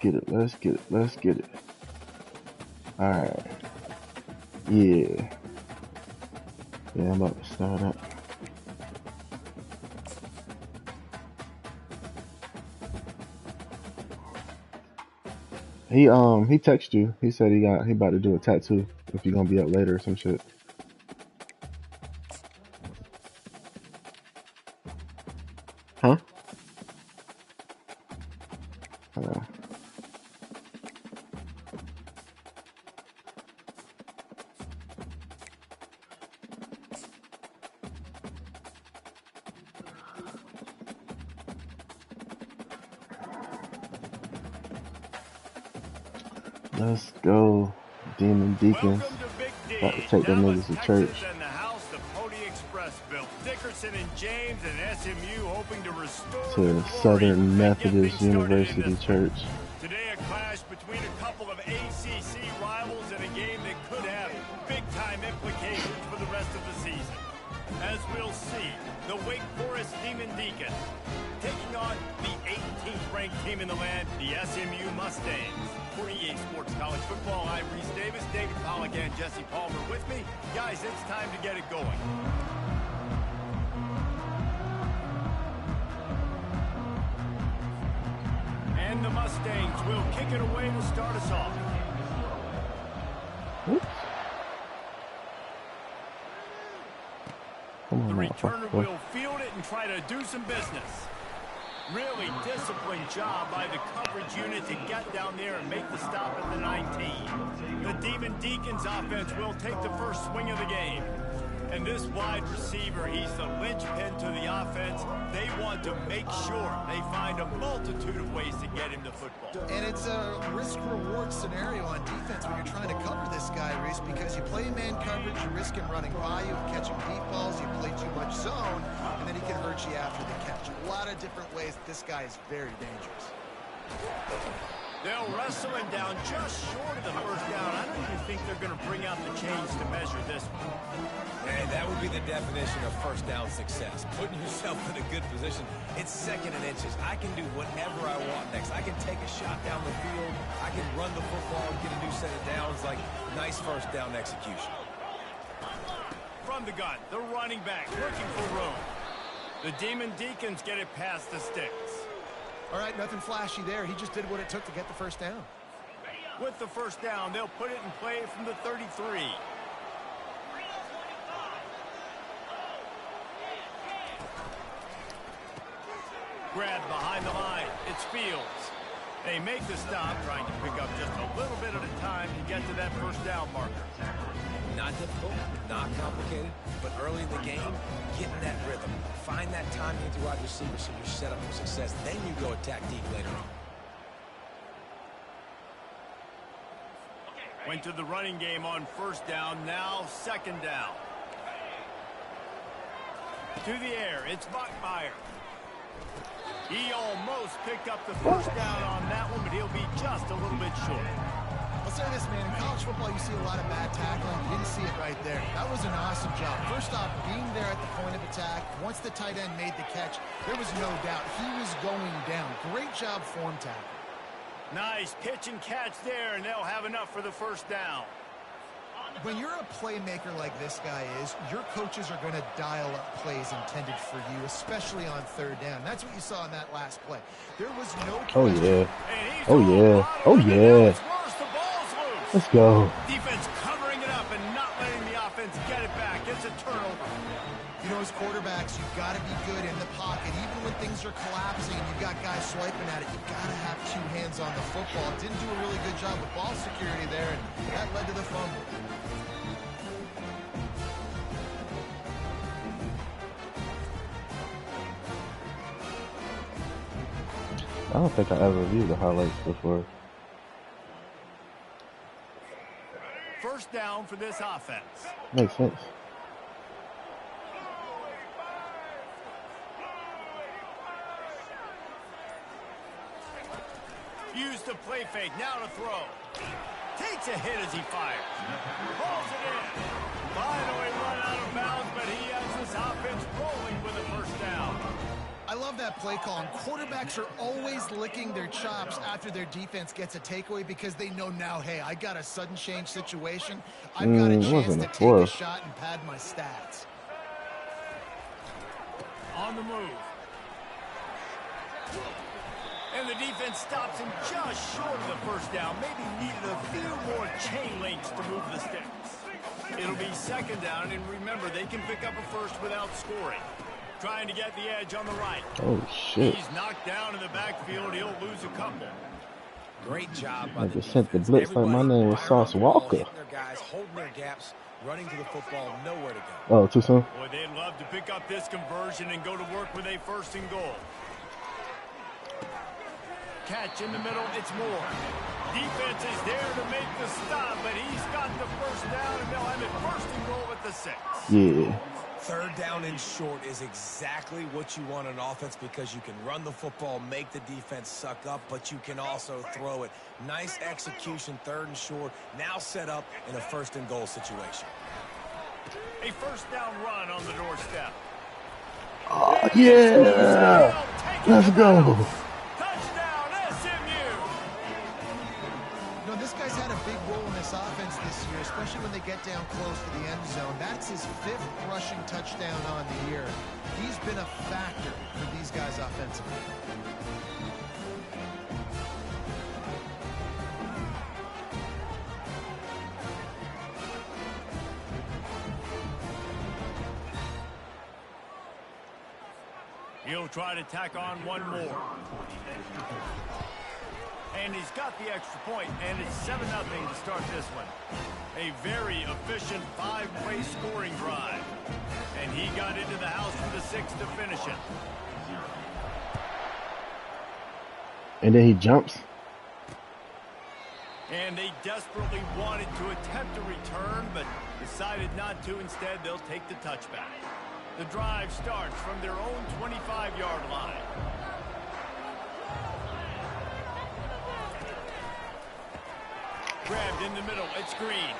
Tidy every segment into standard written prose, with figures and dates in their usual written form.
get it. Let's get it. Let's get it. All right. Yeah. Yeah, I'm about to start up. He texted you. He said he about to do a tattoo if you're gonna be up later or some shit. Huh? Let's go, Deacons. About to take them niggas to church. And the house the Pony Express built. Dickerson and James and SMU hoping to restore to Southern Methodist University Church. Today a clash between a couple of ACC rivals in a game that could have big-time implications for the rest of the season. As we'll see, the Wake Forest Demon Deacons taking on the 18th ranked team in the land, the SMU Mustangs. For EA Sports College Football, I'm Reese Davis, David Pollack, and Jesse Palmer with me. Guys, it's time to get it going. And the Mustangs will kick it away to start us off. Oops. Come on, the returner will field it and try to do some business. Really disciplined job by the coverage unit to get down there and make the stop at the 19. The Demon Deacons offense will take the first swing of the game. And this wide receiver, he's the linchpin to the offense. They want to make sure they find a multitude of ways to get him the football. And it's a risk-reward scenario on defense when you're trying to cover this guy, Reese, because you play man coverage, you risk him running by you and catching deep balls, you play too much zone, and then he can hurt you after the catch. A lot of different ways. This guy is very dangerous. They'll wrestle him down just short of the first down. I don't even think they're going to bring out the chains to measure this one. And that would be the definition of first down success. Putting yourself in a good position. It's second and inches. I can do whatever I want next. I can take a shot down the field. I can run the football and get a new set of downs. Like, nice first down execution. From the gun, the running back looking for room. The Demon Deacons get it past the sticks. All right, nothing flashy there. He just did what it took to get the first down. With the first down, they'll put it in play from the 33. Grabbed behind the line. It's Fields. They make the stop, trying to pick up just a little bit at a time to get to that first down marker. Not difficult, not complicated, but early in the game, get in that rhythm. Find that timing with your wide receiver so you're set up for success. Then you go attack deep later on. Went to the running game on first down, now second down. To the air, it's Bachmeier. He almost picked up the first down on that one, but he'll be just a little bit short. I'll say this, man. In college football, you see a lot of bad tackling. You didn't see it right there. That was an awesome job. First off, being there at the point of attack. Once the tight end made the catch, there was no doubt he was going down. Great job form tackle. Nice pitch and catch there, and they'll have enough for the first down. When you're a playmaker like this guy is, your coaches are going to dial up plays intended for you, especially on third down. That's what you saw in that last play. There was no question. Oh, yeah. Oh, yeah. Oh, yeah. Let's go. Defense covering it up and not letting the offense get it back. It's a turnover. You know, as quarterbacks, you've got to be good in the pocket. Even when things are collapsing and you've got guys swiping at it, you've got to have two hands on the football. Didn't do a really good job with ball security there, and that led to the fumble. I don't think I ever viewed the highlights before. First down for this offense. Makes sense. Use the play fake, now to throw. Takes a hit as he fires. Pulls it in. Finally run out of bounds, but he has this offense rolling with a first down. I love that play call. And quarterbacks are always licking their chops after their defense gets a takeaway because they know now, hey, I got a sudden change situation. I've got a chance to take a shot and pad my stats. On the move. And the defense stops him just short of the first down. Maybe needed a few more chain links to move the sticks. It'll be second down, and remember, they can pick up a first without scoring. Trying to get the edge on the right. Oh, shit. He's knocked down in the backfield. He'll lose a couple. Great job by I the just sent the defense. blitz like my name was Sauce Walker. Hitting their guys, holding their gaps, running to the football, nowhere to go. Oh, too soon? Boy, they'd love to pick up this conversion and go to work with a first and goal. Catch in the middle, it's Moore. Defense is there to make the stop, but he's got the first down, and they'll have it first and goal at the 6. Yeah. Third down and short is exactly what you want on offense because you can run the football, make the defense suck up, but you can also throw it. Nice execution, third and short, now set up in a first and goal situation. A first down run on the doorstep. Oh, yeah. Let's go. Touchdown, SMU. You know, this guy's had a big role in this offense this year, especially when they get down close to the end zone. That's his 5th rushing touchdown on the year. He's been a factor for these guys offensively. He'll try to tack on one more. And he's got the extra point, and it's 7-0 to start this one. A very efficient 5-play scoring drive. And he got into the house for the 6 to finish it. And then he jumps. And they desperately wanted to attempt a return, but decided not to. Instead, they'll take the touchback. The drive starts from their own 25-yard line. Grabbed in the middle, it's Green.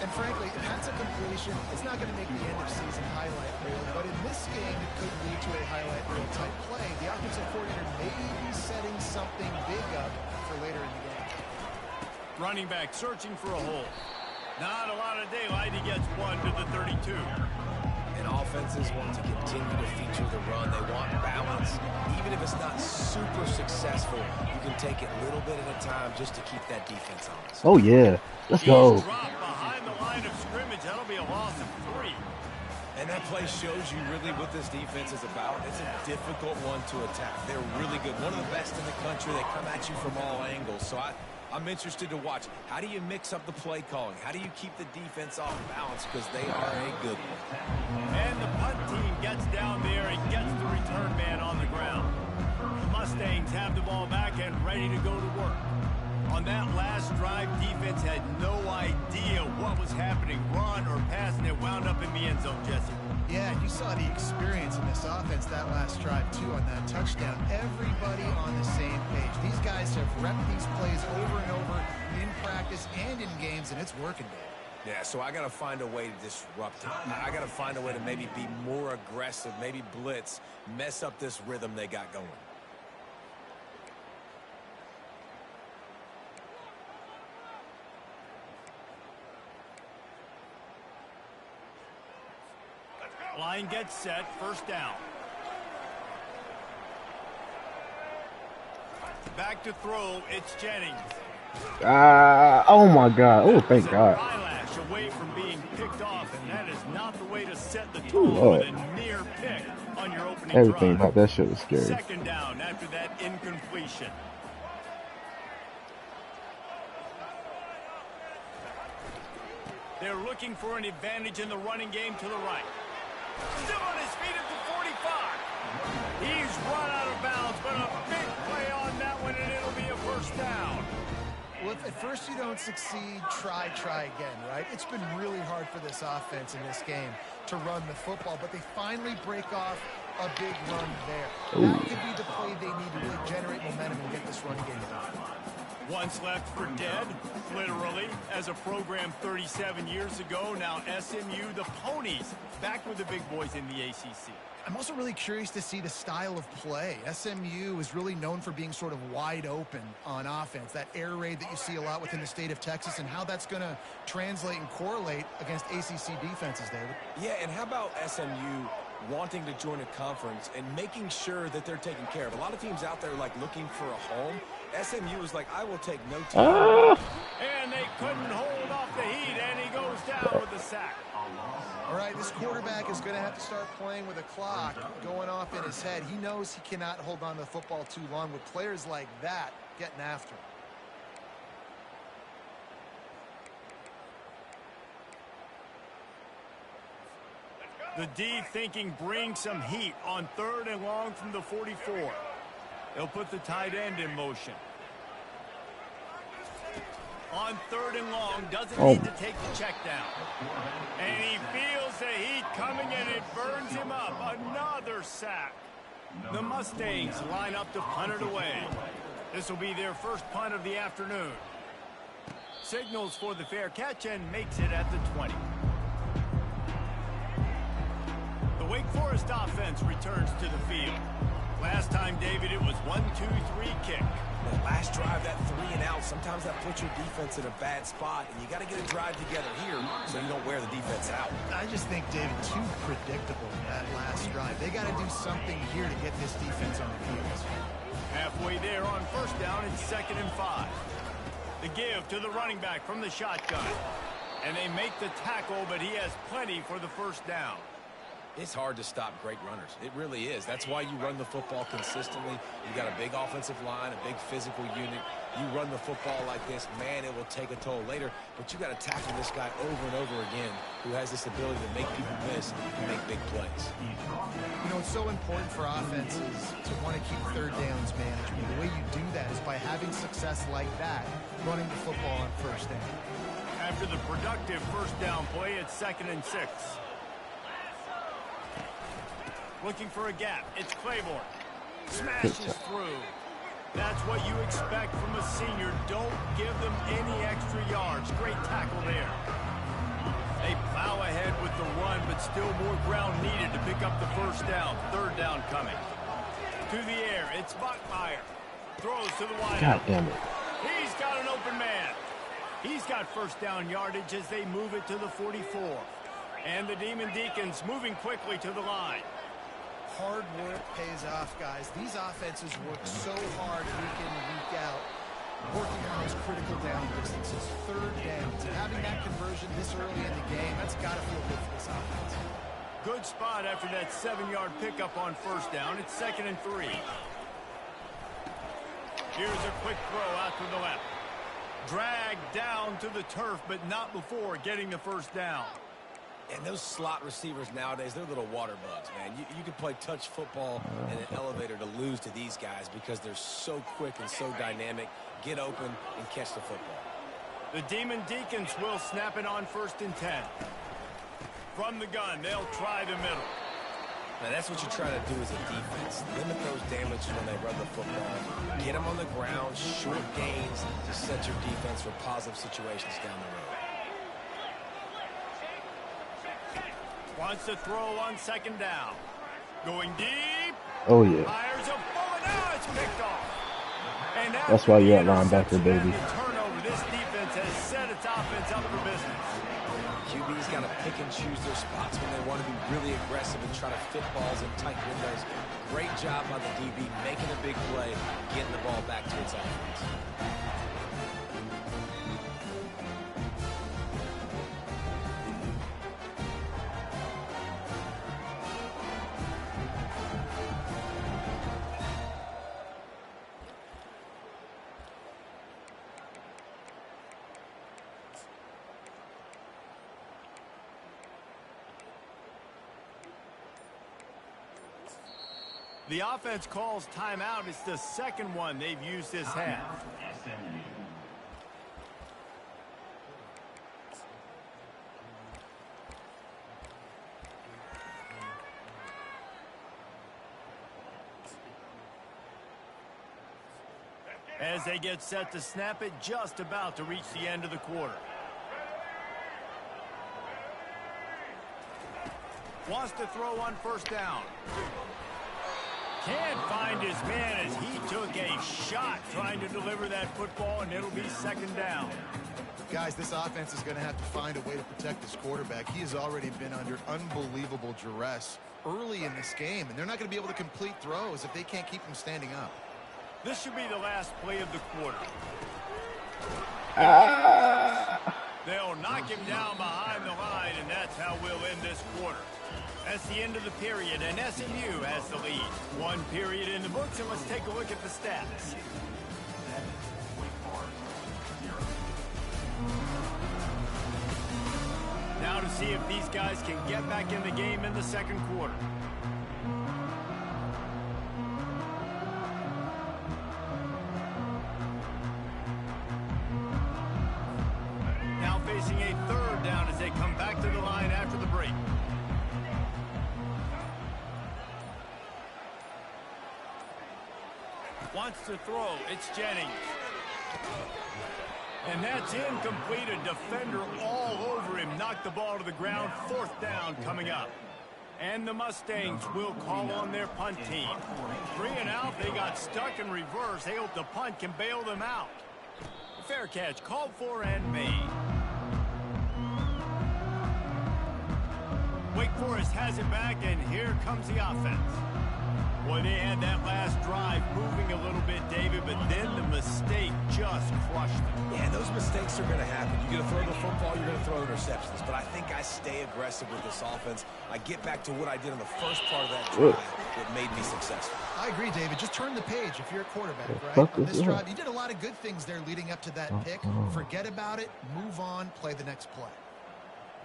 And frankly, if that's a completion, it's not going to make the end-of-season highlight reel. But in this game, it could lead to a highlight reel type play. The offensive coordinator may be setting something big up for later in the game. Running back searching for a hole. Not a lot of daylight. He gets one to the 32. And offenses want to continue to feature the run. They want balance. Even if it's not super successful, you can take it little bit at a time just to keep that defense honest. Oh, yeah. Let's go. He's dropped behind the line of scrimmage. That'll be a loss of 3. And that play shows you really what this defense is about. It's a difficult one to attack. They're really good. One of the best in the country. They come at you from all angles. So I'm interested to watch. How do you mix up the play calling? How do you keep the defense off balance? Because they are a good one. And the punt team gets down there and gets the return man on the ground. The Mustangs have the ball back and ready to go to work. On that last drive, defense had no idea what was happening, run or pass, and it wound up in the end zone, Jesse. Yeah, you saw the experience in this offense that last drive, too, on that touchdown. Everybody on the same page. These guys have repped these plays over and over in practice and in games, and it's working, Dave. Yeah, so I got to find a way to disrupt it. I got to find a way to maybe be more aggressive, maybe blitz, mess up this rhythm they got going. Line gets set, first down. Back to throw, it's Jennings. Oh my God. Oh, thank God. Eyelash away from being picked off, and that is not the way to set the tone with a near pick on your opening Everything drive. about that shit was scary. Second down after that incompletion. They're looking for an advantage in the running game to the right. Still on his feet at the 45. He's run out of bounds, but a big play on that one, and it'll be a first down. Well, if at first you don't succeed, try again, right? It's been really hard for this offense in this game to run the football, but they finally break off a big run there. That could be the play they need to really generate momentum and get this run game going. Once left for dead, literally, as a program 37 years ago. Now SMU, the Ponies, back with the big boys in the ACC. I'm also really curious to see the style of play. SMU is really known for being sort of wide open on offense, that air raid that you see a lot within the state of Texas, and how that's going to translate and correlate against ACC defenses, David. Yeah, and how about SMU wanting to join a conference and making sure that they're taken care of? A lot of teams out there like looking for a home. SMU is like, I will take no team. And they couldn't hold off the heat, and he goes down with the sack. All right, this quarterback is going to have to start playing with a clock going off in his head. He knows he cannot hold on to the football too long with players like that getting after him. The D thinking bring some heat on 3rd and long from the 44. They'll put the tight end in motion. On 3rd and long, doesn't need to take the check down. And he feels the heat coming, and it burns him up. Another sack. The Mustangs line up to punt it away. This will be their first punt of the afternoon. Signals for the fair catch and makes it at the 20. The Wake Forest offense returns to the field. Last time, David, it was 1-2-3 kick. Well, last drive, that 3 and out, sometimes that puts your defense in a bad spot, and you got to get a drive together here so you don't wear the defense out. I just think, David, too predictable that last drive. They got to do something here to get this defense on the field. Halfway there on 1st down, it's 2nd and 5. The give to the running back from the shotgun. And they make the tackle, but he has plenty for the 1st down. It's hard to stop great runners. It really is. That's why you run the football consistently. You got a big offensive line, a big physical unit. You run the football like this, man, it will take a toll later. But you got to tackle this guy over and over again who has this ability to make people miss and make big plays. You know, it's so important for offenses to want to keep 3rd downs management. The way you do that is by having success like that, running the football on 1st down. After the productive 1st down play, it's 2nd and 6. Looking for a gap. It's Claiborne. Smashes through. That's what you expect from a senior. Don't give them any extra yards. Great tackle there. They plow ahead with the run, but still more ground needed to pick up the 1st down. 3rd down coming. To the air. It's Bachmeyer. Throws to the wide. God damn it. He's got an open man. He's got 1st down yardage as they move it to the 44. And the Demon Deacons moving quickly to the line. Hard work pays off, guys. These offenses work so hard week in and week out, working on those critical down distances, 3rd downs. And having that conversion this early in the game, that's got to feel good for this offense. Good spot after that 7-yard pickup on 1st down. It's 2nd and 3. Here's a quick throw out to the left. Dragged down to the turf, but not before getting the 1st down. And those slot receivers nowadays, they're little water bugs, man. You can play touch football in an elevator to lose to these guys because they're so quick and so dynamic. Get open and catch the football. The Demon Deacons will snap it on 1st and 10. From the gun, they'll try the middle. Now, that's what you try to do as a defense. Limit those damage when they run the football. Get them on the ground, short gains to set your defense for positive situations down the road. Wants to throw on 2nd down. Going deep. Oh, yeah. Fires a bullet. Now it's picked off. And that's why you're at linebacker, baby. Turnover. This defense has set its offense up for business. QB's got to pick and choose their spots when they want to be really aggressive and try to fit balls in tight windows. Great job by the DB making a big play, getting the ball back to its offense. The offense calls timeout. It's the 2nd one they've used this half. As they get set to snap it, just about to reach the end of the quarter. Wants to throw on first down. Can't find his man as he took a shot trying to deliver that football, and it'll be second down. Guys, this offense is going to have to find a way to protect this quarterback. He has already been under unbelievable duress early in this game, and they're not going to be able to complete throws if they can't keep him standing up. This should be the last play of the quarter. They'll knock him down behind the line, and that's how we'll end this quarter. That's the end of the period, and SMU has the lead. One period in the books, and let's take a look at the stats. Now to see if these guys can get back in the game in the second quarter. Now facing a third down as they come back to the line after the break. Wants to throw. It's Jennings. And that's incomplete. A defender all over him. Knocked the ball to the ground. Fourth down coming up. And the Mustangs will call on their punt team. 3 and out. They got stuck in reverse. They hope the punt can bail them out. Fair catch called for and made. Wake Forest has it back, and here comes the offense. Boy, they had that last drive moving a little bit, David, but then the mistake just crushed them. Yeah, those mistakes are going to happen. You're going to throw the football, you're going to throw interceptions. But I think I stay aggressive with this offense. I get back to what I did in the first part of that drive that made me successful. I agree, David. Just turn the page if you're a quarterback, right? On this drive, you did a lot of good things there leading up to that pick. Forget about it, move on, play the next play.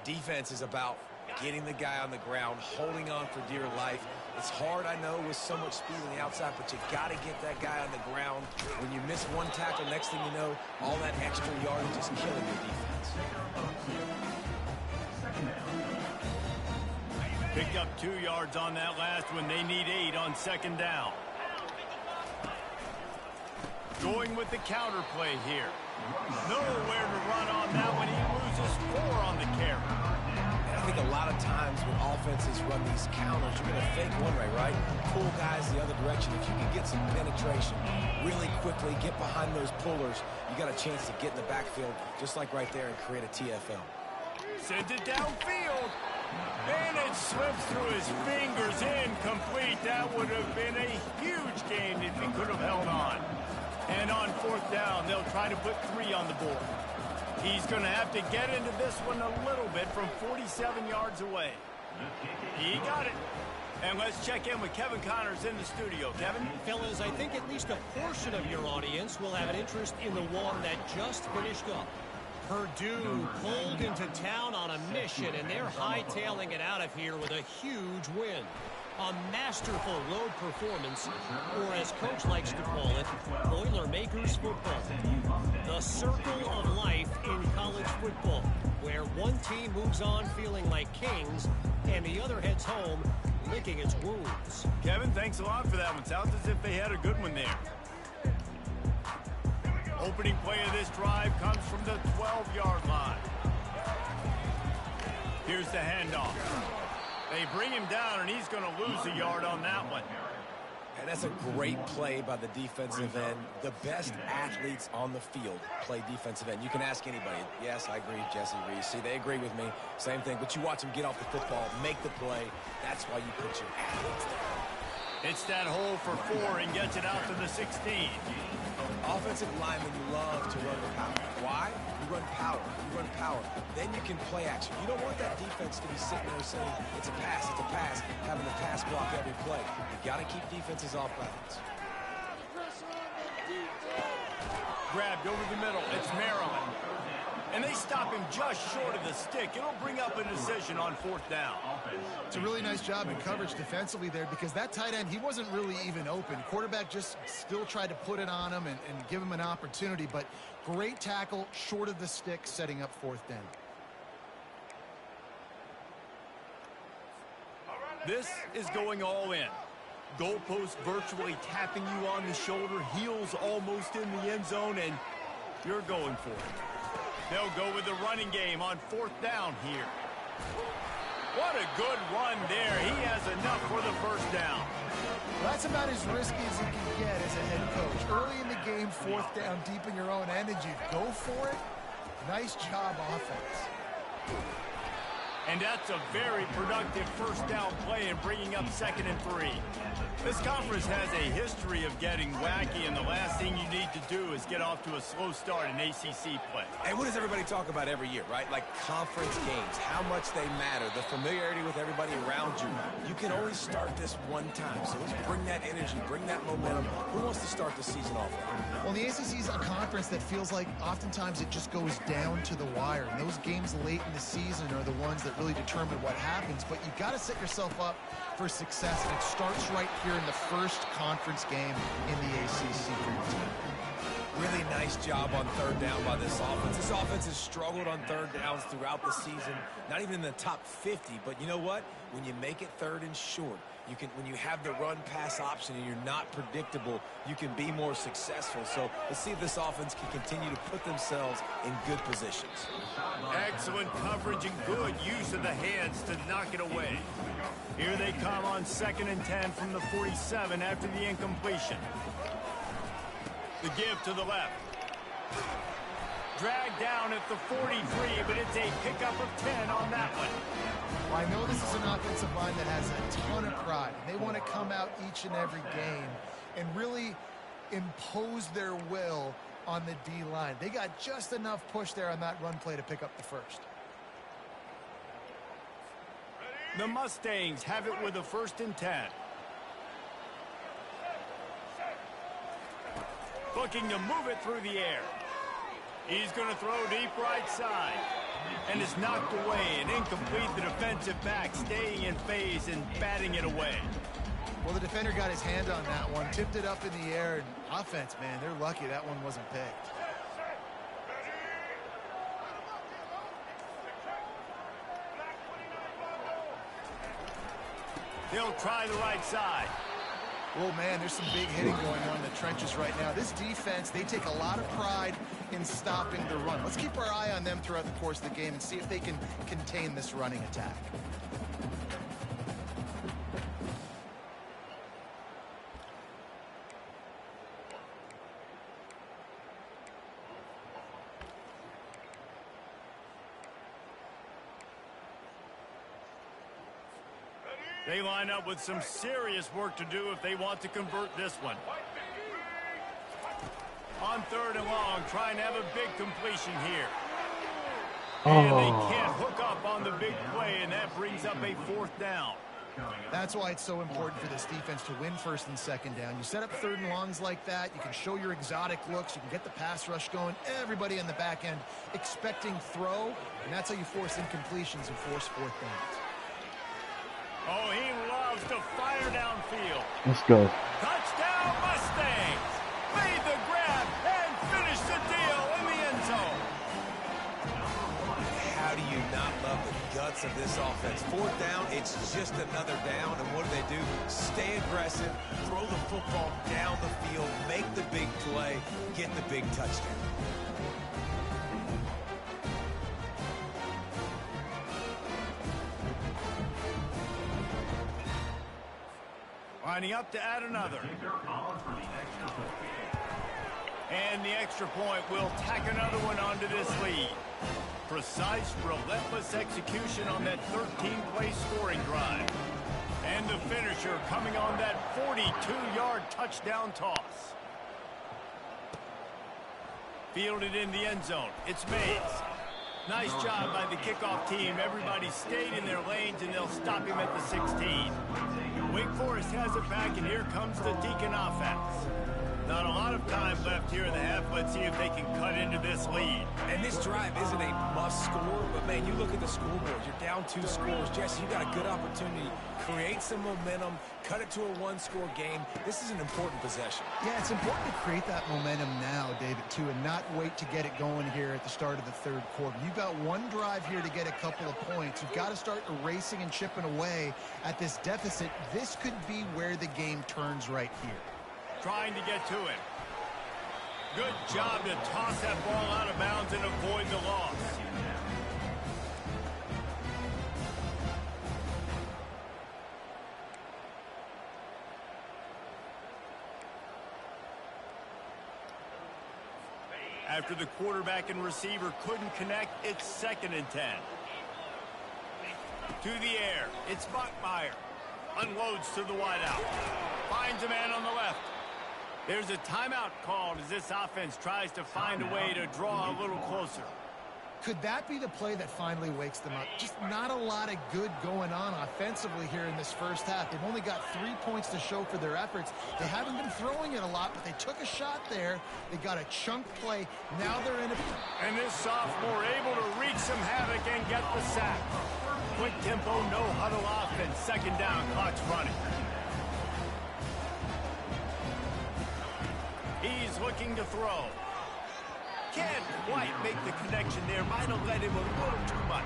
Defense is about getting the guy on the ground, holding on for dear life. It's hard, I know, with so much speed on the outside, but you got to get that guy on the ground. When you miss one tackle, next thing you know, all that extra yardage is killing your defense. Picked up 2 yards on that last one. They need 8 on second down. Going with the counter play here. Nowhere to run on that one. He loses 4 on the carry. I think a lot of times when offenses run these counters, you're going to fake one way, right? Pull guys the other direction. If you can get some penetration really quickly, get behind those pullers, you got a chance to get in the backfield, just like right there, and create a TFL. Sends it downfield, and it slips through his fingers, incomplete. That would have been a huge gain if he could have held on. And on fourth down, they'll try to put 3 on the board. He's going to have to get into this one a little bit from 47 yards away. He got it. And let's check in with Kevin Connors in the studio. Kevin? Fellas, I think at least a portion of your audience will have an interest in the one that just finished up. Purdue pulled into town on a mission, and they're hightailing it out of here with a huge win. A masterful road performance, or as Coach likes to call it, Boilermakers football. The circle of life in college football, where one team moves on feeling like kings, and the other heads home licking its wounds. Kevin, thanks a lot for that one. Sounds as if they had a good one there. Opening play of this drive comes from the 12-yard line. Here's the handoff. They bring him down, and he's going to lose a yard on that one. And that's a great play by the defensive end. The best athletes on the field play defensive end. You can ask anybody. Yes, I agree, Jesse Reese. See, they agree with me. Same thing. But you watch them get off the football, make the play. That's why you put your athletes there. It's that hole for 4 and gets it out to the 16. Offensive linemen love to run the power. Why? You run power. You run power. Then you can play action. You don't want that defense to be sitting there saying, it's a pass, having to pass block every play. You got to keep defenses off balance. Grabbed over the middle. It's Maryland. And they stop him just short of the stick. It'll bring up a decision on fourth down. It's a really nice job in coverage defensively there, because that tight end, he wasn't really even open. Quarterback just still tried to put it on him and give him an opportunity, but great tackle short of the stick, setting up fourth down. This is going all in. Goalpost virtually tapping you on the shoulder, heels almost in the end zone, and you're going for it. They'll go with the running game on fourth down here. What a good run there. He has enough for the first down. Well, that's about as risky as you can get as a head coach. Early in the game, 4th down, deep in your own end, and you go for it. Nice job, offense. And that's a very productive first down play in bringing up 2nd and 3. This conference has a history of getting wacky, and the last thing you need to do is get off to a slow start in ACC play. And what does everybody talk about every year, right? Like conference games, how much they matter, the familiarity with everybody around you. You can only start this one time, so let's bring that energy, bring that momentum. Who wants to start the season off right? Well, the ACC is a conference that feels like oftentimes it just goes down to the wire. And those games late in the season are the ones that really determine what happens. But you've got to set yourself up for success, and it starts right here in the first conference game in the ACC for your team. Really nice job on 3rd down by this offense. This offense has struggled on 3rd downs throughout the season. Not even in the top 50, but you know what? When you make it 3rd and short, you can, when you have the run-pass option and you're not predictable, you can be more successful. So let's see if this offense can continue to put themselves in good positions. Excellent coverage and good use of the hands to knock it away. Here they come on 2nd and 10 from the 47 after the incompletion. The give to the left. Dragged down at the 43, but it's a pickup of 10 on that one. Well, I know this is an offensive line that has a ton of pride. They want to come out each and every game and really impose their will on the D-line. They got just enough push there on that run play to pick up the first. The Mustangs have it with a 1st and 10. Looking to move it through the air. He's going to throw deep right side. And it's knocked away and incomplete. The defensive back staying in phase and batting it away. Well, the defender got his hand on that one, tipped it up in the air. And offense, man, they're lucky that one wasn't picked. They'll try the right side. Oh, man, there's some big hitting going on in the trenches right now. This defense, they take a lot of pride in stopping the run. Let's keep our eye on them throughout the course of the game and see if they can contain this running attack. They line up with some serious work to do if they want to convert this one. On 3rd and long, trying to have a big completion here. And they can't hook up on the big play, and that brings up a 4th down. That's why it's so important for this defense to win 1st and 2nd down. You set up 3rd and longs like that, you can show your exotic looks, you can get the pass rush going, everybody on the back end expecting throw, and that's how you force incompletions and force 4th downs. Oh, he loves to fire downfield. Let's go. Touchdown, Mustangs! Made the grab and finished the deal in the end zone. How do you not love the guts of this offense? 4th down, it's just another down, and what do? Stay aggressive, throw the football down the field, make the big play, get the big touchdown. Lining up to add another. And the extra point will tack another one onto this lead. Precise, relentless execution on that 13-play scoring drive. And the finisher coming on that 42-yard touchdown toss. Fielded in the end zone. It's Mays. Nice job by the kickoff team. Everybody stayed in their lanes, and they'll stop him at the 16. Wake Forest has it back, and here comes the Deacon offense. Not a lot of time left here in the half. Let's see if they can cut into this lead. And this drive isn't a must score, but man, you look at the scoreboard. You're down 2 scores. Jesse, you got a good opportunity. Create some momentum. Cut it to a 1-score game. This is an important possession. Yeah, it's important to create that momentum now, David, too, and not wait to get it going here at the start of the 3rd quarter. You've got one drive here to get a couple of points. You've got to start erasing and chipping away at this deficit. This could be where the game turns right here. Trying to get to it. Good job to toss that ball out of bounds and avoid the loss. After the quarterback and receiver couldn't connect, it's 2nd and 10. To the air, it's Bachmeyer. Unloads to the wideout. Finds a man on the left. There's a timeout called as this offense tries to find a way to draw a little closer. Could that be the play that finally wakes them up? Just not a lot of good going on offensively here in this first half. They've only got 3 points to show for their efforts. They haven't been throwing it a lot, but they took a shot there. They got a chunk play. Now they're in a... And this sophomore able to wreak some havoc and get the sack. Quick tempo, no huddle offense. 2nd down, clock's running. He's looking to throw. Can't quite make the connection there. Might have let him a little too much.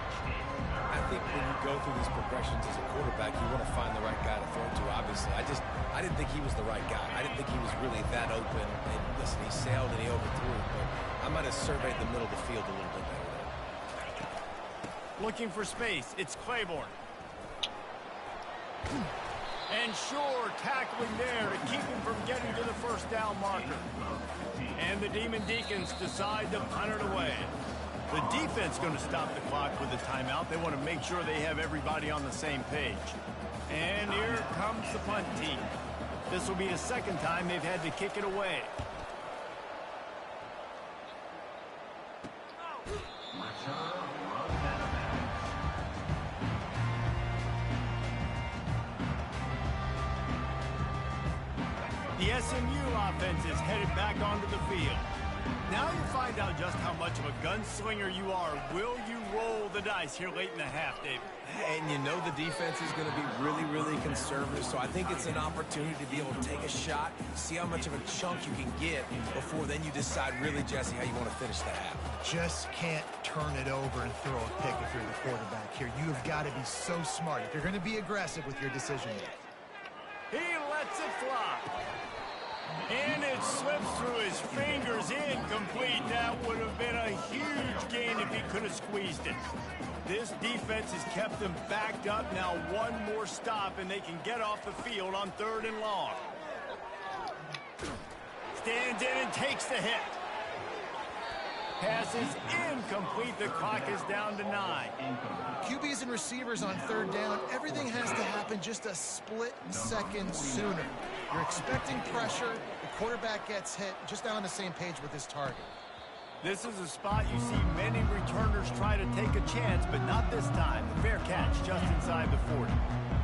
I think when you go through these progressions as a quarterback, you want to find the right guy to throw to, obviously. I didn't think he was the right guy. I didn't think he was really that open. And listen, he sailed and he overthrew it, but I might have surveyed the middle of the field a little bit better there. Looking for space. It's Claiborne. And sure, tackling there to keep him from getting to the 1st down marker. And the Deacons decide to punt it away. The defense going to stop the clock with a timeout. They want to make sure they have everybody on the same page. And here comes the punt team. This will be the 2nd time they've had to kick it away. The SMU offense is headed back onto the field. Now you find out just how much of a gunslinger you are. Will you roll the dice here late in the half, David? And you know the defense is going to be really, really conservative, so I think it's an opportunity to be able to take a shot, see how much of a chunk you can get before then you decide really, Jesse, how you want to finish the half. Just can't turn it over and throw a pick if you're the quarterback here. You have got to be so smart if you're going to be aggressive with your decision making. He lets it fly. And it slips through his fingers, incomplete. That would have been a huge gain if he could have squeezed it. This defense has kept them backed up. Now one more stop, and they can get off the field on 3rd and long. Stands in and takes the hit. Pass is incomplete. The clock is down to 9. QBs and receivers on 3rd down, everything has to happen just a split second sooner. You're expecting pressure, the quarterback gets hit, just not on the same page with his target. This is a spot you see many returners try to take a chance, but not this time. The fair catch just inside the 40.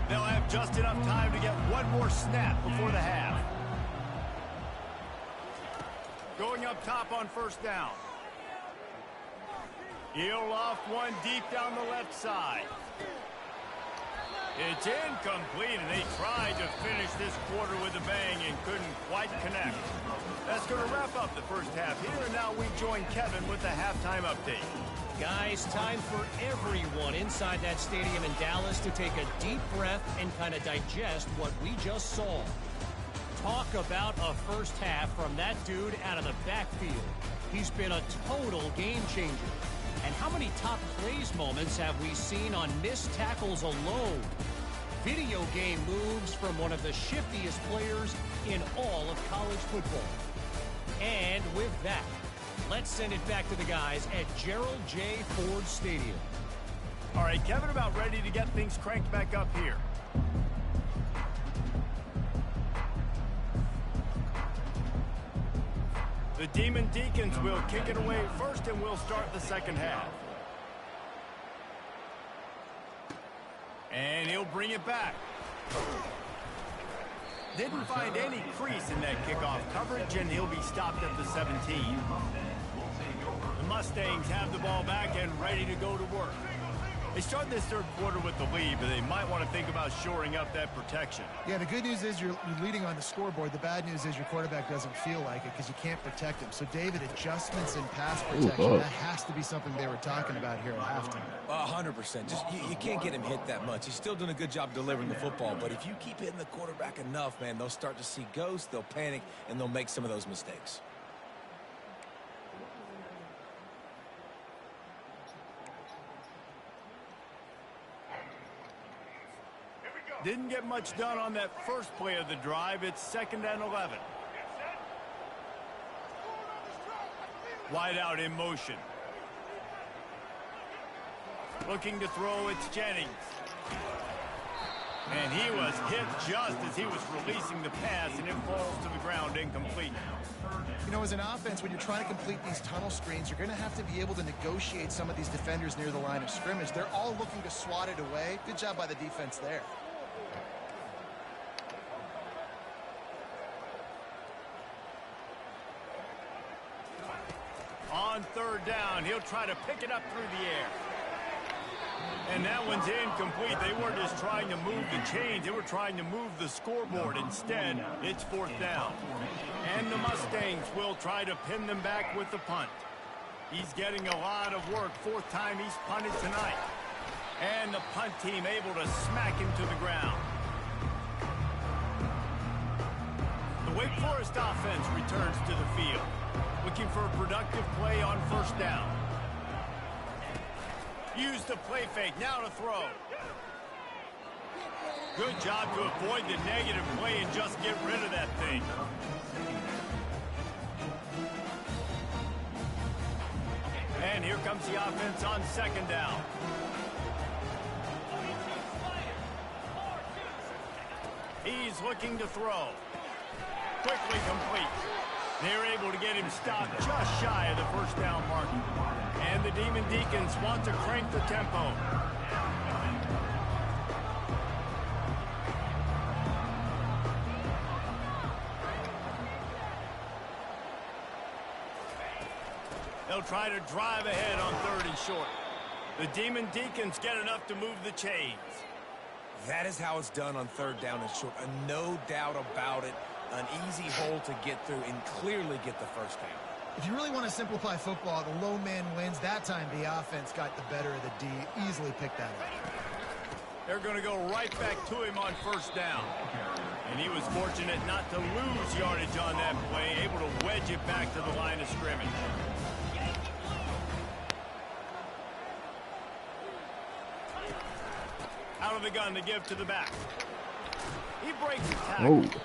They'll have just enough time to get one more snap before the half. Going up top on 1st down. He'll loft one deep down the left side. It's incomplete, and they tried to finish this quarter with a bang and couldn't quite connect. That's going to wrap up the first half here, and now we join Kevin with the halftime update. Guys, time for everyone inside that stadium in Dallas to take a deep breath and kind of digest what we just saw. Talk about a first half from that dude out of the backfield. He's been a total game changer. And how many top plays moments have we seen on missed tackles alone? Video game moves from one of the shiftiest players in all of college football. And with that, let's send it back to the guys at Gerald J. Ford Stadium. All right, Kevin, about ready to get things cranked back up here. The Deacons will kick it away first, and we'll start the second half. And he'll bring it back. Didn't find any crease in that kickoff coverage, and he'll be stopped at the 17. The Mustangs have the ball back and ready to go to work. They start this third quarter with the lead, but they might want to think about shoring up that protection. Yeah, the good news is you're leading on the scoreboard. The bad news is your quarterback doesn't feel like it because you can't protect him. So, David, adjustments in pass protection, that has to be something they were talking about here at halftime. 100%. Just you can't get him hit that much. He's still doing a good job delivering the football, but if you keep hitting the quarterback enough, man, they'll start to see ghosts, they'll panic, and they'll make some of those mistakes. Didn't get much done on that first play of the drive. It's 2nd and 11. Wide out in motion. Looking to throw, it's Jennings. And he was hit just as he was releasing the pass, and it falls to the ground incomplete. You know, as an offense, when you're trying to complete these tunnel screens, you're going to have to be able to negotiate some of these defenders near the line of scrimmage. They're all looking to swat it away. Good job by the defense there. On third down, he'll try to pick it up through the air. And that one's incomplete. They weren't just trying to move the chains. They were trying to move the scoreboard. Instead, it's fourth down. And the Mustangs will try to pin them back with the punt. He's getting a lot of work. Fourth time he's punted tonight. And the punt team able to smack him to the ground. The Wake Forest offense returns to the field, looking for a productive play on first down. Use the play fake, now to throw. Good job to avoid the negative play and just get rid of that thing. And here comes the offense on second down. He's looking to throw. Quickly complete. They're able to get him stopped just shy of the first down mark. And the Deacons want to crank the tempo. They'll try to drive ahead on third and short. The Deacons get enough to move the chains. That is how it's done on third down and short. No doubt about it. An easy hole to get through and clearly get the first down. If you really want to simplify football, the low man wins. That time the offense got the better of the D. Easily picked that up. They're going to go right back to him on first down. And he was fortunate not to lose yardage on that play, able to wedge it back to the line of scrimmage. Out of the gun to give to the back. He breaks the tackle. Oh.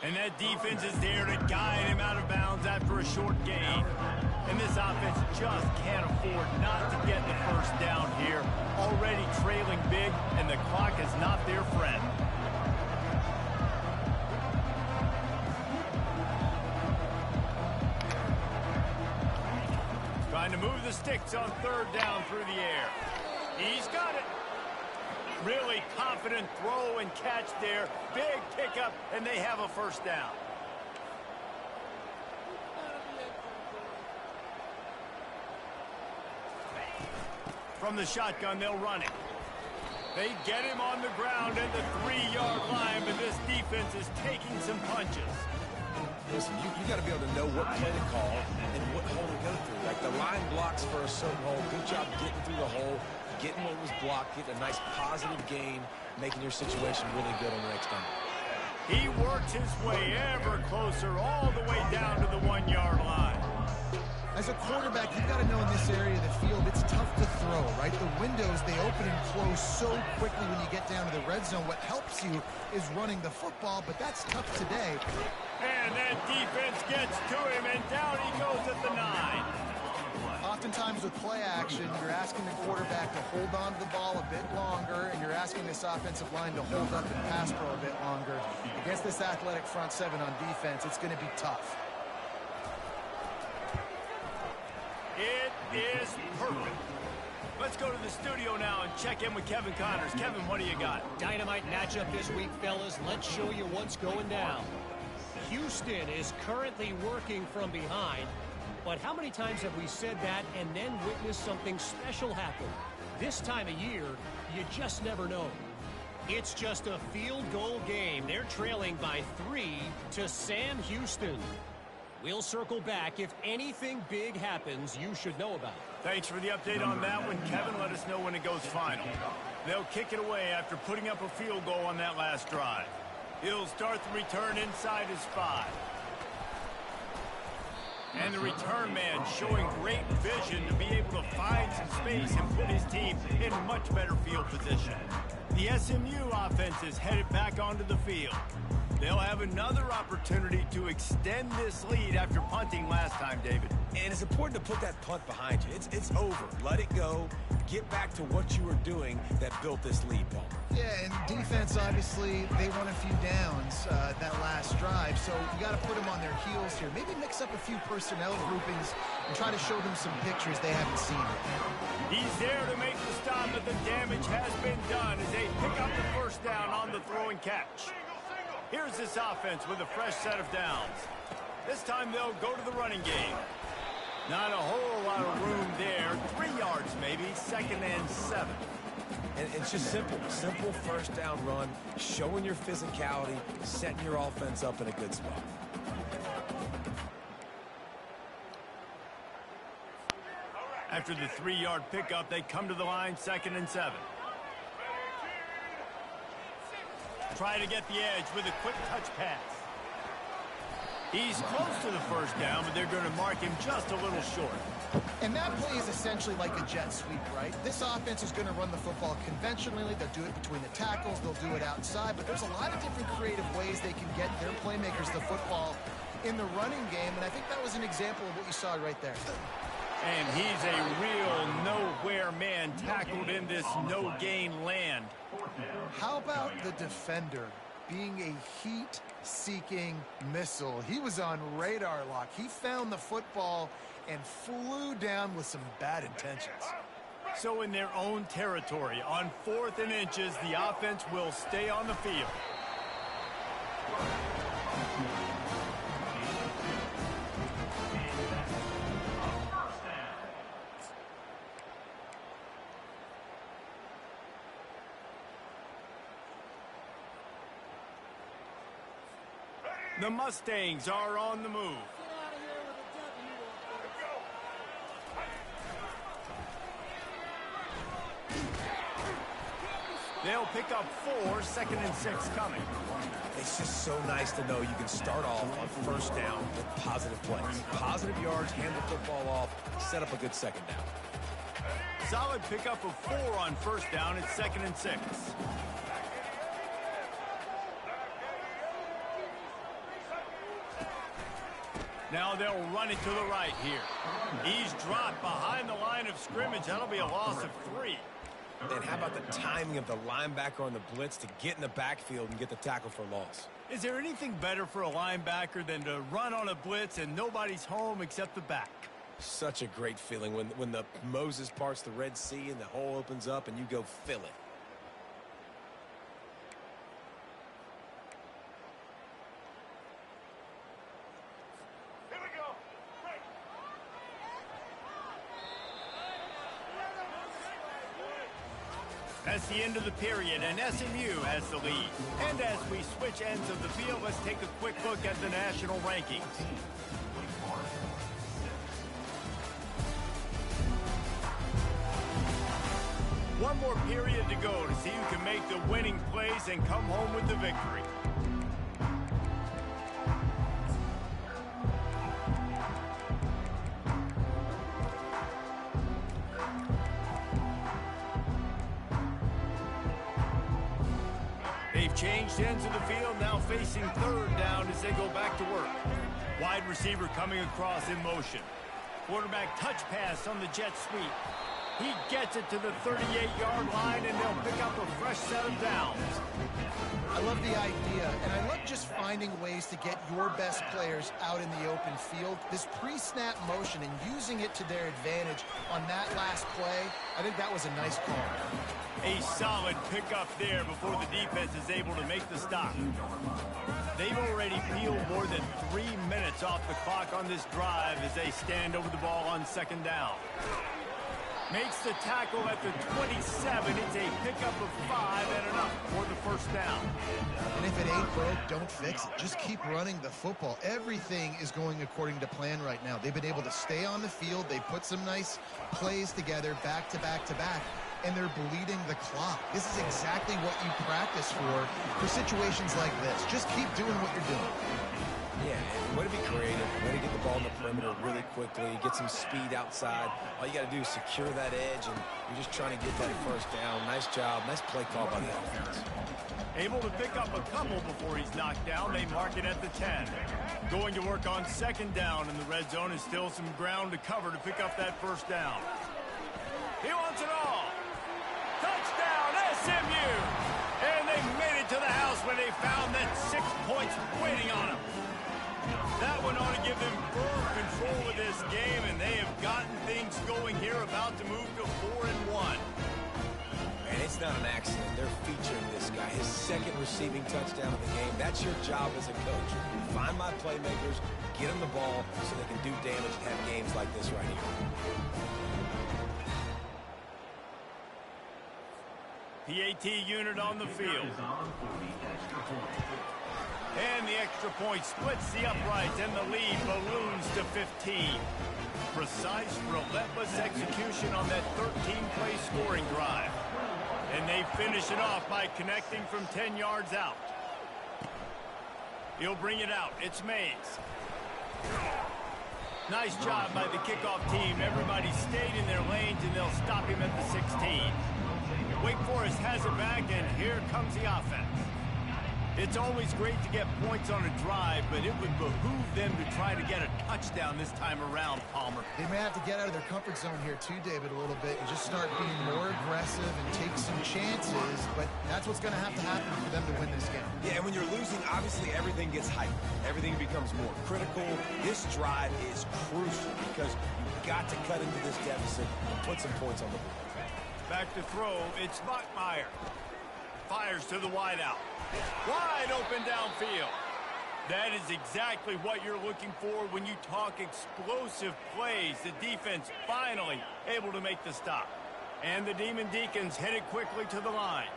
And that defense is there to guide him out of bounds after a short gain. And this offense just can't afford not to get the first down here. Already trailing big, and the clock is not their friend. Trying to move the sticks on third down through the air. He's got it. Really confident throw and catch there. Big pickup, and they have a first down. From the shotgun, they'll run it. They get him on the ground at the 3-yard line, but this defense is taking some punches. Listen, you got to be able to know what play to call and what hole to go through. Like the line blocks for a certain hole. Good job getting through the hole, getting what was blocked, getting a nice positive gain, making your situation really good on the next time. He works his way ever closer all the way down to the 1-yard line. As a quarterback, you've got to know in this area of the field, it's tough to throw, right? The windows, they open and close so quickly when you get down to the red zone. What helps you is running the football, but that's tough today. And that defense gets to him, and down he goes at the 9. Oftentimes with play action, you're asking the quarterback to hold on to the ball a bit longer, and you're asking this offensive line to hold up and pass pro a bit longer. Against this athletic front seven on defense, it's going to be tough. It is perfect. Let's go to the studio now and check in with Kevin Connors. Kevin, what do you got? Dynamite matchup this week, fellas. Let's show you what's going down. Houston is currently working from behind, but how many times have we said that and then witnessed something special happen? This time of year, you just never know. It's just a field goal game. They're trailing by 3 to Sam Houston. We'll circle back. If anything big happens, you should know about it. Thanks for the update on that one, Kevin. Let us know when it goes final. They'll kick it away after putting up a field goal on that last drive. He'll start the return inside his 5. And the return man showing great vision to be able to find some space and put his team in much better field position. The SMU offense is headed back onto the field. They'll have another opportunity to extend this lead after punting last time, David. And it's important to put that punt behind you. It's over. Let it go. Get back to what you were doing that built this lead, Paul. Yeah, and defense, obviously, they won a few downs that last drive, so you got to put them on their heels here. Maybe mix up a few personnel groupings and try to show them some pictures they haven't seen. He's there to make the stop, but the damage has been done as they pick up the first down on the throw and catch. Here's this offense with a fresh set of downs. This time they'll go to the running game. Not a whole lot of room there. 3 yards maybe, 2nd and 7. And it's just simple first down run, showing your physicality, setting your offense up in a good spot. After the 3-yard pickup, they come to the line, 2nd and 7. Try to get the edge with a quick touch pass. He's close to the first down, but they're going to mark him just a little short. And that play is essentially like a jet sweep, right? This offense is going to run the football conventionally. They'll do it between the tackles. They'll do it outside. But there's a lot of different creative ways they can get their playmakers the football in the running game. And I think that was an example of what you saw right there. And he's a real nowhere man tackled in this no-gain land. How about the defender being a heat-seeking missile? He was on radar lock. He found the football and flew down with some bad intentions. So in their own territory, on 4th and inches, the offense will stay on the field. The Mustangs are on the move. They'll pick up 4, 2nd and 6 coming. It's just so nice to know you can start off on first down with positive plays. Positive yards, hand the football off, set up a good second down. Solid pickup of 4 on first down at 2nd and 6. Now they'll run it to the right here. He's dropped behind the line of scrimmage. That'll be a loss of 3. And how about the timing of the linebacker on the blitz to get in the backfield and get the tackle for loss? Is there anything better for a linebacker than to run on a blitz and nobody's home except the back? Such a great feeling when the Moses parts the Red Sea and the hole opens up and you go fill it. That's the end of the period, and SMU has the lead. And as we switch ends of the field, let's take a quick look at the national rankings. One more period to go to see who can make the winning plays and come home with the victory. They've changed ends of the field, now facing 3rd down as they go back to work. Wide receiver coming across in motion. Quarterback touch pass on the jet sweep. He gets it to the 38-yard line, and they'll pick up a fresh set of downs. I love the idea, and I love just finding ways to get your best players out in the open field. This pre-snap motion and using it to their advantage on that last play, I think that was a nice call. A solid pickup there before the defense is able to make the stop. They've already peeled more than 3 minutes off the clock on this drive as they stand over the ball on 2nd down. Makes the tackle at the 27. It's a pickup of 5 and enough for the first down. And if it ain't broke, don't fix it. Just keep running the football. Everything is going according to plan right now. They've been able to stay on the field. They put some nice plays together back to back to back, and they're bleeding the clock. This is exactly what you practice for situations like this. Just keep doing what you're doing. Yeah, and way to be creative, way to get the ball in the perimeter really quickly, get some speed outside. All you got to do is secure that edge, and you're just trying to get that first down. Nice job, nice play call by the offense. Able to pick up a couple before he's knocked down. They mark it at the 10. Going to work on second down, and the red zone is still some ground to cover to pick up that first down. He wants it all. Touchdown, SMU! And they made it to the house when they found that 6 points waiting on them. That one ought to give them full control of this game, and they have gotten things going here, about to move to 4-1. And it's not an accident. They're featuring this guy, his second receiving touchdown of the game. That's your job as a coach. Find my playmakers, get them the ball so they can do damage and have games like this right here. PAT unit on the field. And the extra point splits the uprights, and the lead balloons to 15. Precise, relentless execution on that 13-play scoring drive. And they finish it off by connecting from 10 yards out. He'll bring it out. It's Mays. Nice job by the kickoff team. Everybody stayed in their lanes, and they'll stop him at the 16. Wake Forest has it back, and here comes the offense. It's always great to get points on a drive, but it would behoove them to try to get a touchdown this time around, Palmer. They may have to get out of their comfort zone here too, David, a little bit, and just start being more aggressive and take some chances, but that's what's going to have to happen for them to win this game. Yeah, and when you're losing, obviously everything gets hyped. Everything becomes more critical. This drive is crucial because you've got to cut into this deficit and put some points on the board. Back to throw, it's Bachmeier. Fires to the wideout. Wide open downfield. That is exactly what you're looking for when you talk explosive plays. The defense finally able to make the stop. And the Demon Deacons headed quickly to the line.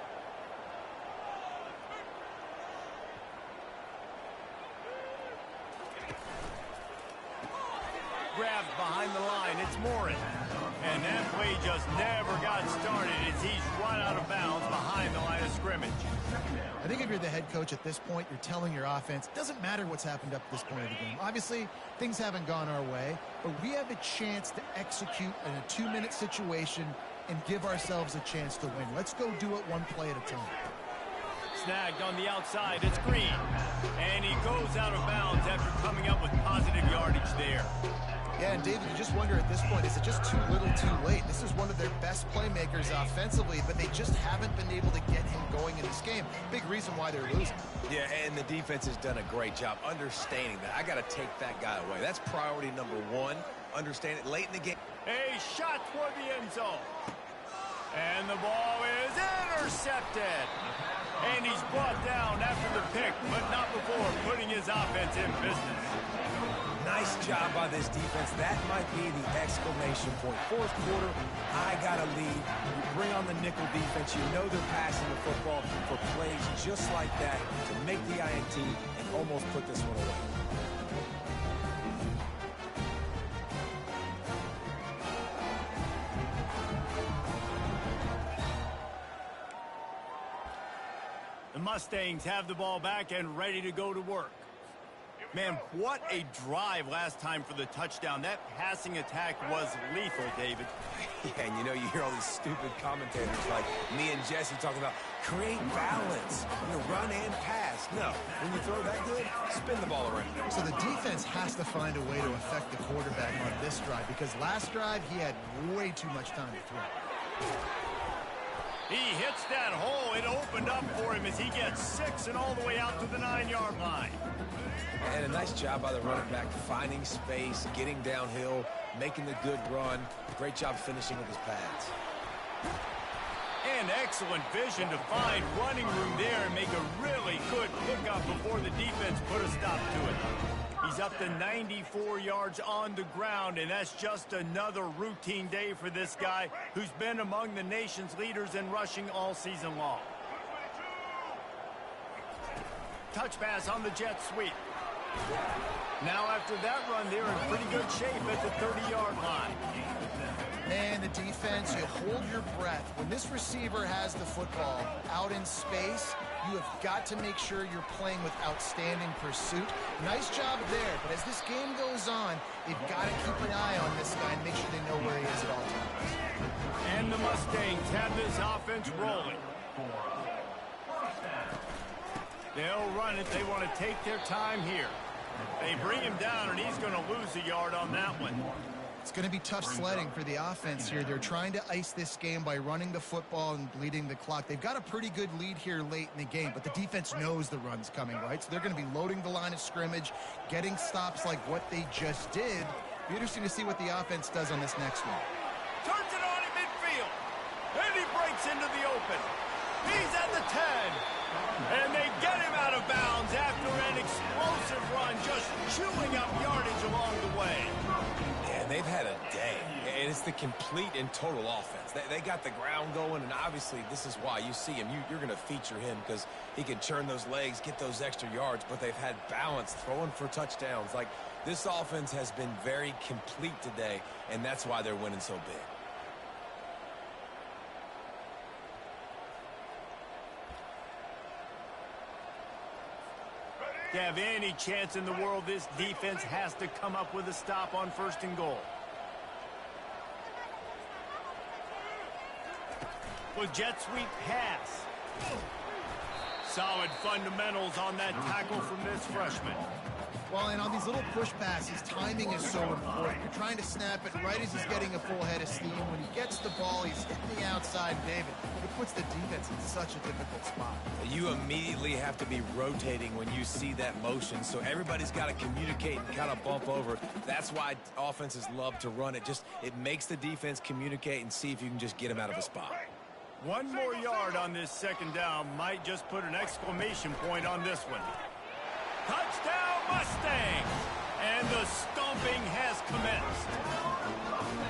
Grabbed behind the line, it's Morin. And that play just never got started as he's run out of bounds behind the line of scrimmage. I think if you're the head coach at this point, you're telling your offense, it doesn't matter what's happened up to this point of the game. Obviously, things haven't gone our way, but we have a chance to execute in a 2-minute situation and give ourselves a chance to win. Let's go do it one play at a time. Snagged on the outside, it's Green. And he goes out of bounds after coming up with positive yardage there. Yeah, and David, you just wonder at this point, is it just too little too late? This is one of their best playmakers offensively, but they just haven't been able to get him going in this game. Big reason why they're losing. Yeah, and the defense has done a great job understanding that. I got to take that guy away. That's priority number one. Understand it late in the game. A shot toward the end zone. And the ball is intercepted. And he's brought down after the pick, but not before putting his offense in business. Nice job by this defense. That might be the exclamation point. Fourth quarter, I got a lead. You bring on the nickel defense. You know they're passing the football for plays just like that to make the INT and almost put this one away. The Mustangs have the ball back and ready to go to work. Man, what a drive last time for the touchdown. That passing attack was lethal, David. Yeah, and you know, you hear all these stupid commentators like me and Jesse talking about create balance, run and pass. No, when you throw that good, spin the ball around. So the defense has to find a way to affect the quarterback on this drive, because last drive he had way too much time to throw. He hits that hole. It opened up for him as he gets 6 and all the way out to the 9-yard line. And a nice job by the running back, finding space, getting downhill, making the good run. Great job finishing with his pads. And excellent vision to find running room there and make a really good pickup before the defense put a stop to it. He's up to 94 yards on the ground, and that's just another routine day for this guy who's been among the nation's leaders in rushing all season long. Touch pass on the jet sweep. Now after that run, they're in pretty good shape at the 30-yard line. Man, the defense, you hold your breath. When this receiver has the football out in space, You have got to make sure you're playing with outstanding pursuit. Nice job there, but as this game goes on, they've got to keep an eye on this guy and make sure they know where he is at all times. And the Mustangs have this offense rolling. They'll run it. They want to take their time here. They bring him down, and he's going to lose a yard on that one. It's going to be tough sledding for the offense here. They're trying to ice this game by running the football and bleeding the clock. They've got a pretty good lead here late in the game, but the defense knows the run's coming, right? So they're going to be loading the line of scrimmage, getting stops like what they just did. Be interesting to see what the offense does on this next one. Turns it on in midfield, and he breaks into the open. He's at the 10, and they get him out of bounds after an explosive run, just chewing up yardage along the way. Yeah, they've had a day, and it's the complete and total offense. They got the ground going, and obviously this is why you see him. You're going to feature him because he can churn those legs, get those extra yards, but they've had balance, throwing for touchdowns. Like, this offense has been very complete today, and that's why they're winning so big. To have any chance in the world, this defense has to come up with a stop on 1st and goal. With jet sweep pass. Solid fundamentals on that tackle from this freshman. Well, and on these little push passes, timing is so important. You're trying to snap it right as he's getting a full head of steam. When he gets the ball, he's hitting the outside, David. It puts the defense in such a difficult spot. You immediately have to be rotating when you see that motion, so everybody's got to communicate and kind of bump over. That's why offenses love to run it. It makes the defense communicate and see if you can just get him out of a spot. One more yard on this 2nd down might just put an exclamation point on this one. Touchdown Mustangs! And the stomping has commenced.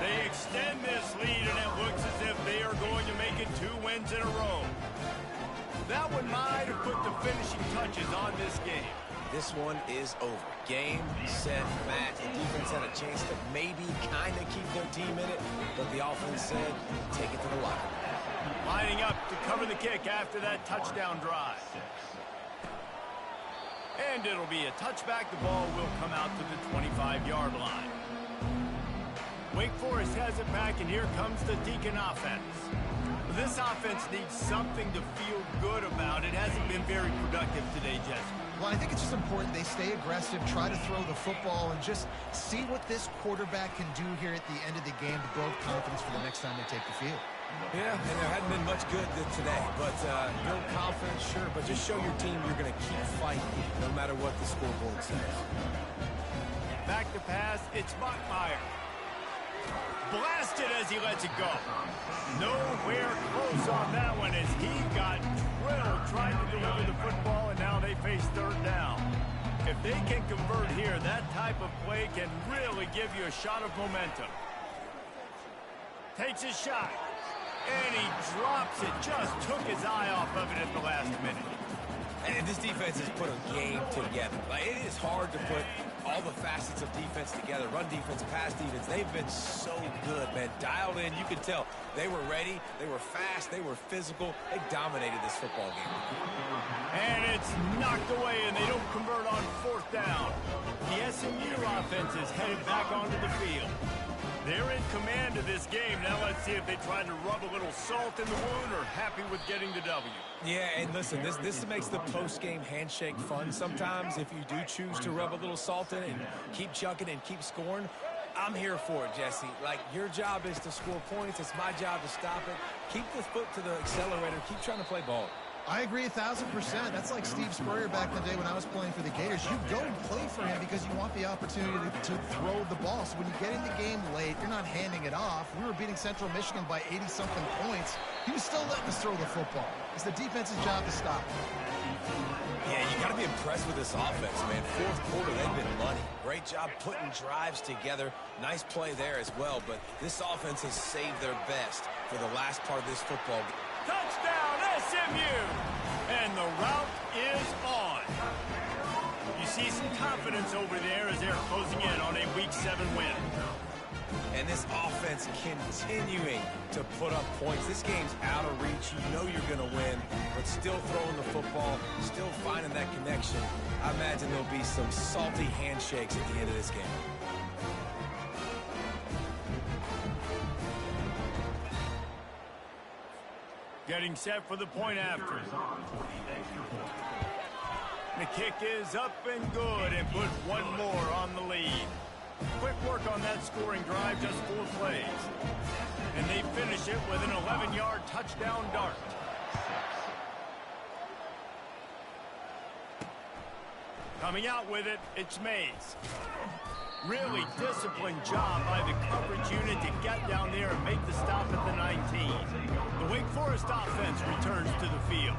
They extend this lead, and it looks as if they are going to make it 2 wins in a row. That one might have put the finishing touches on this game. This one is over. Game, set, match. The defense had a chance to maybe kind of keep their team in it, but the offense said, take it to the locker room. Lining up to cover the kick after that touchdown drive. And it'll be a touchback. The ball will come out to the 25-yard line. Wake Forest has it back, and here comes the Deacon offense. This offense needs something to feel good about. It hasn't been very productive today, Jesse. Well, I think it's just important they stay aggressive, try to throw the football, and just see what this quarterback can do here at the end of the game to build confidence for the next time they take the field. Yeah, and there hadn't been much good today, but build confidence, sure, but just show your team you're going to keep fighting no matter what the scoreboard says. Back to pass, it's Bachmeyer. Blasted as he lets it go. Nowhere close on that one as he got drilled trying to deliver the football, and now they face 3rd down. If they can convert here, that type of play can really give you a shot of momentum. Takes his shot. And he drops it. Just took his eye off of it at the last minute. And this defense has put a game together. Like, it is hard to put all the facets of defense together. Run defense, pass defense. They've been so good, man. Dialed in. You could tell they were ready. They were fast. They were physical. They dominated this football game. And it's knocked away, and they don't convert on 4th down. The SMU offense is headed back onto the field. They're in command of this game. Now let's see if they try to rub a little salt in the wound or happy with getting the W. Yeah, and listen, this makes the post-game handshake fun sometimes if you do choose to rub a little salt in it and keep chucking and keep scoring. I'm here for it, Jesse. Like, your job is to score points. It's my job to stop it. Keep the foot to the accelerator. Keep trying to play ball. I agree 1,000%. That's like Steve Spurrier back in the day when I was playing for the Gators. You go and play for him because you want the opportunity to throw the ball. So when you get in the game late, you're not handing it off. We were beating Central Michigan by 80-something points. He was still letting us throw the football. It's the defense's job to stop it. Yeah, you got to be impressed with this offense, man. 4th quarter, they've been money. Great job putting drives together. Nice play there as well, but this offense has saved their best for the last part of this football game. Touchdown, SMU! And the route is on. You see some confidence over there as they're closing in on a Week 7 win. And this offense continuing to put up points. This game's out of reach. You know you're going to win, but still throwing the football, still finding that connection. I imagine there'll be some salty handshakes at the end of this game. Getting set for the point after. The kick is up and good and put one more on the lead. Quick work on that scoring drive, just 4 plays. And they finish it with an 11-yard touchdown dart. Coming out with it, it's Mays. Really disciplined job by the coverage unit to get down there and make the stop at the 19. The Wake Forest offense returns to the field.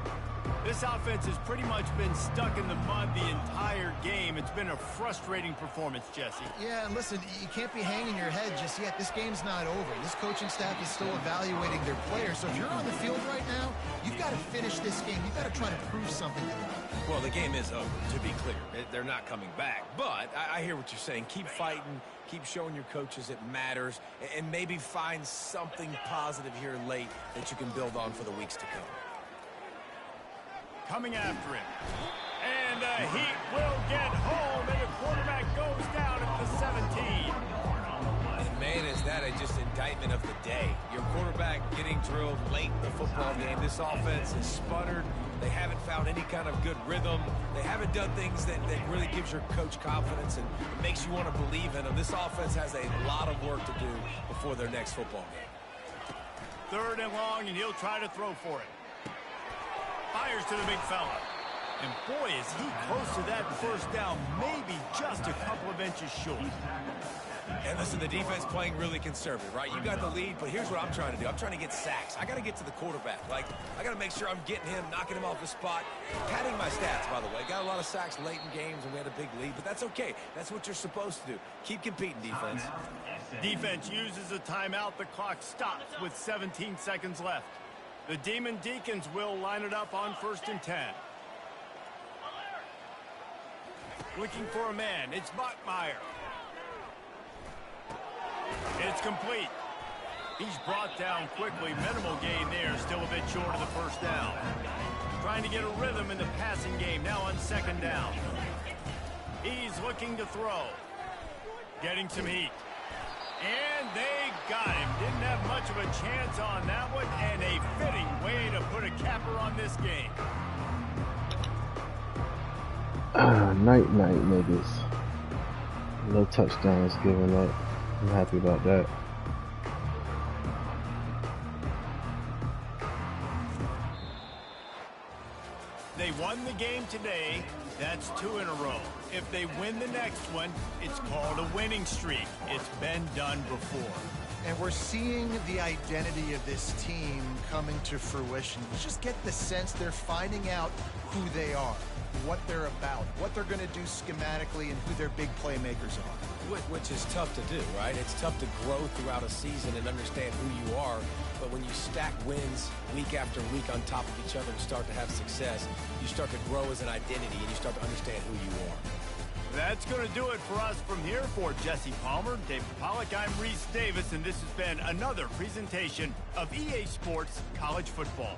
This offense has pretty much been stuck in the mud the entire game. It's been a frustrating performance, Jesse. Yeah, and listen, you can't be hanging your head just yet. This game's not over. This coaching staff is still evaluating their players. So if you're on the field right now, you've got to finish this game. You've got to try to prove something to them. Well, the game is over, to be clear. They're not coming back. But I hear what you're saying. Keep fighting. Keep showing your coaches it matters. And maybe find something positive here late that you can build on for the weeks to come. Coming after him. And the Heat will get home, and the quarterback goes down at the 17. And man, is that just indictment of the day. Your quarterback getting drilled late in the football game. This offense is sputtered. They haven't found any kind of good rhythm. They haven't done things that really gives your coach confidence and makes you want to believe in them. This offense has a lot of work to do before their next football game. 3rd and long, and he'll try to throw for it. Fires to the big fella. And boy, is he close to that first down, maybe just a couple of inches short. And listen, the defense playing really conservative, right? You got the lead, but here's what I'm trying to do. I'm trying to get sacks. I got to get to the quarterback. Like, I got to make sure I'm getting him, knocking him off the spot. Padding my stats, by the way. Got a lot of sacks late in games, and we had a big lead, but that's okay. That's what you're supposed to do. Keep competing, defense. Defense uses a timeout. The clock stops with 17 seconds left. The Deacons will line it up on 1st and 10. Looking for a man. It's Bachmeier. It's complete. He's brought down quickly. Minimal gain there. Still a bit short of the first down. Trying to get a rhythm in the passing game. Now on 2nd down. He's looking to throw. Getting some heat. And they got him. Didn't have much of a chance on that one, and a fitting way to put a capper on this game. Night, niggas. No touchdowns given up. I'm happy about that. They won the game today. That's 2 in a row. If they win the next one, it's called a winning streak. It's been done before. And we're seeing the identity of this team coming to fruition. You just get the sense they're finding out who they are, what they're about, what they're going to do schematically, and who their big playmakers are. Which is tough to do, right? It's tough to grow throughout a season and understand who you are. But when you stack wins week after week on top of each other and start to have success, you start to grow as an identity and you start to understand who you are. That's going to do it for us from here. For Jesse Palmer, David Pollack, I'm Reese Davis, and this has been another presentation of EA Sports College Football.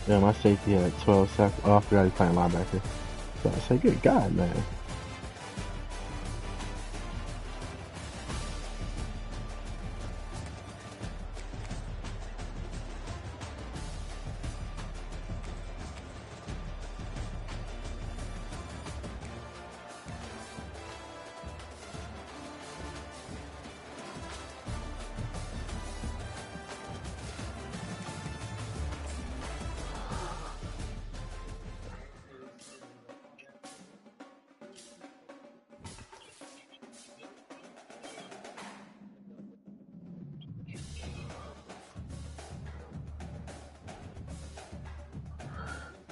Yeah, my safety had 12 sacks. Oh, I forgot he's playing linebacker. So I say, good God, man.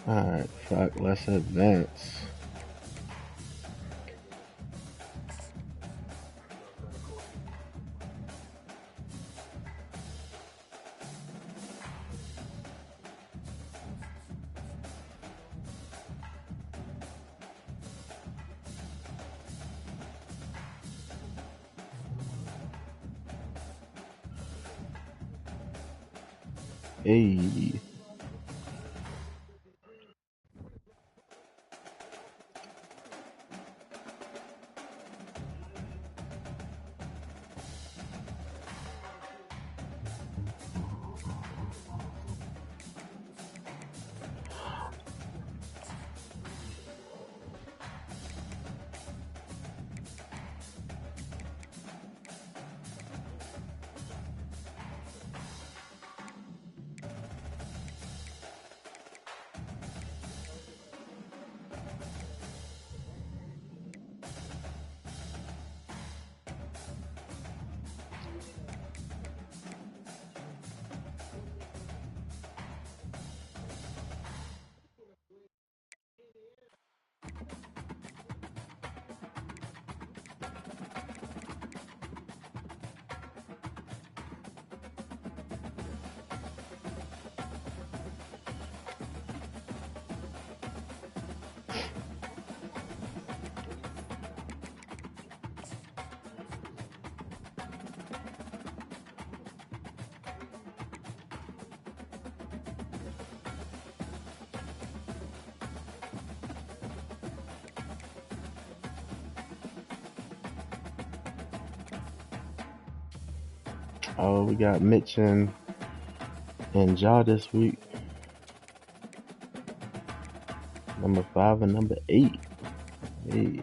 Alright, fuck, let's advance. Hey. Oh, we got Mitch and Ja this week. Number 5 and number 8. Hey.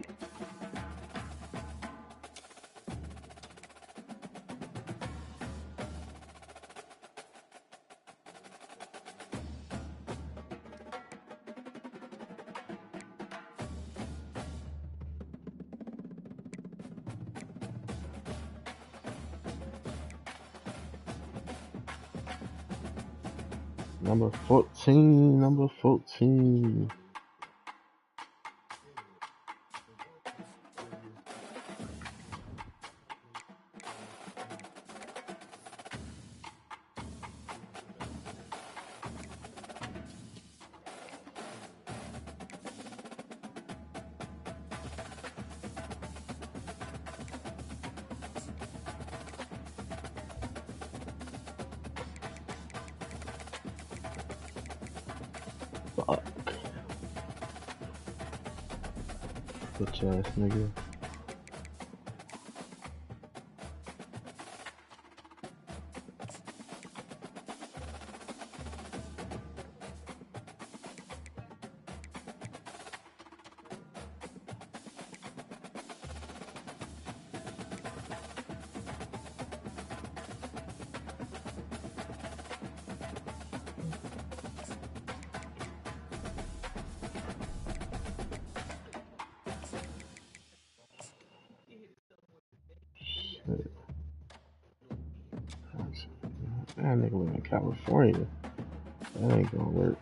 Number 14, number 14. Fuck. Bitch ass nigga. That nigga live in California. That ain't gonna work.